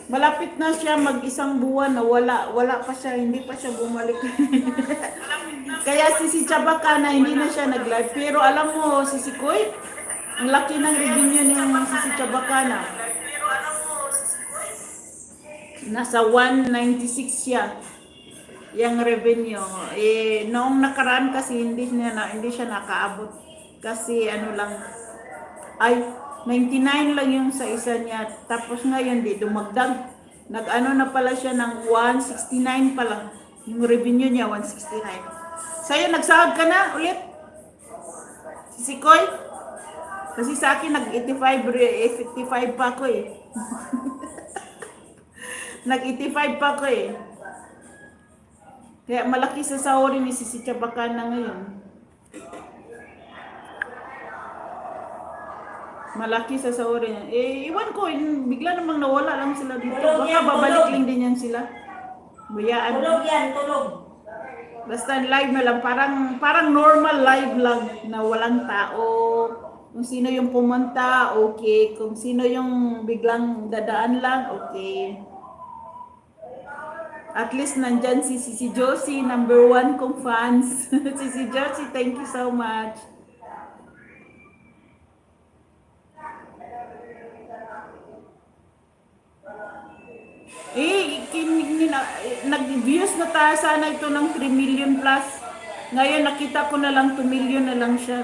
Malapit na siya mag-isang buwan na wala pa siya, hindi pa siya bumalik. Kaya si Chabaka na hindi na siya nag-live. Pero alam mo, si Koy, ang laki ng revenue ni si Chabaka na. Nasa 196 siya. Yung revenue. Eh, noong nakaraan kasi hindi siya nakaabot. Kasi ano lang, ay 99 lang yung sa isa niya. Tapos ngayon di dumagdag. Nag-ano na pala siya ng 169 pa lang. Yung revenue niya 169. Sa'yo nagsahod ka na ulit? Si Koy? Kasi sa akin nag-85 55 pa ako eh. Nag-85 pa ako eh. Kaya malaki sa sahuri ni si Chabaka na ngayon. Malaki sa sahuri niya. Eh, iwan ko, bigla namang nawala lang sila dito. Baka babalik lang din yan sila. Bayaan. Tulog yan, tulog. Basta live na lang, parang normal live lang na walang tao. Kung sino yung pumunta, okay. Kung sino yung biglang dadaan lang, okay. At least nandyan si Josie, number 1 kong fans. si Josie, thank you so much. Nag-views na tayo sana ito ng 3 million plus. Ngayon nakita ko na lang 2 million na lang siya.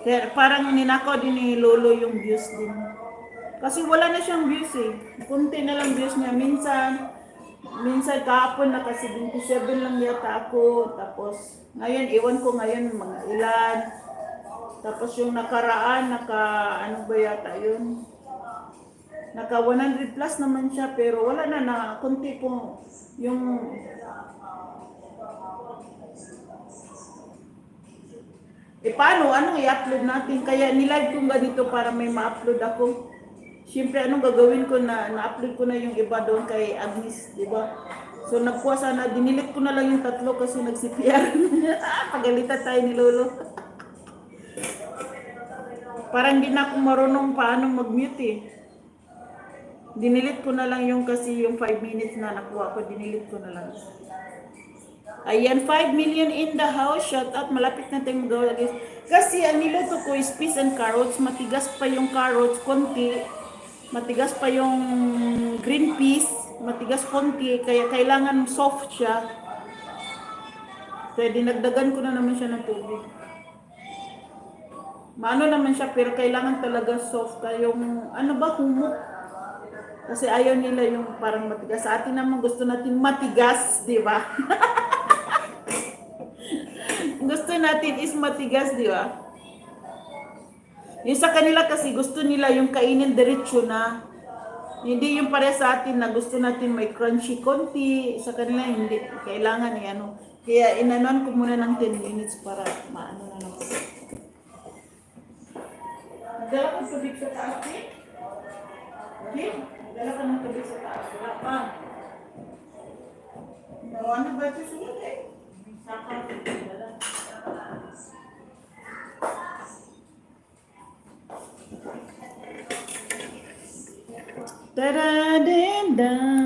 Kaya parang ninakaw din ni Lolo yung views din. Kasi wala na siyang views eh. Kunti na lang views niya. Minsan kahapon naka 77 lang yata ako. Tapos ngayon, iwan ko ngayon mga ilan. Tapos yung nakaraan, ano ba yata yun? Naka 100 plus naman siya pero wala na kunti po yung paano? Anong i-upload natin? Kaya nilive ko ganito para may ma-upload ako. Siyempre, anong gagawin ko na-upload ko na yung iba doon kay Agnes, di ba? So, nagkuha sana, dinilit ko na lang yung 3 kasi nag-CPR. Pagalitan tayo ni Lolo. Parang di na ako marunong paano mag-mute eh. Dinilit ko na lang yung kasi yung 5 minutes na nakuha ko, dinilit ko na lang. Ayan, 5 million in the house. Shout out, malapit na tayong magawa guys. Kasi ang niluto ko is peas and carrots. Matigas pa yung carrots, konti. Matigas pa yung green peas, matigas konti, kaya kailangan soft siya. Kaya dinagdagan ko na naman siya ng tubig. Maano naman siya, pero kailangan talaga soft. Yung, ano ba, humok. Kasi ayaw nila yung parang matigas. Sa atin naman gusto natin matigas, di ba? Gusto natin is matigas, di ba? Yung sa kanila kasi gusto nila yung kainin diretso na. Hindi yung pare sa atin na gusto natin may crunchy konti. Sa kanila hindi. Kailangan eh ano. Kaya inanon ko muna ng 10 minutes para maano na naman. Dala ko tubig sa taas eh. Okay? Dala ka ng tubig sa taas. Wala pa. Ano ba ito sunod eh? Saka dala. Da-da-da-da.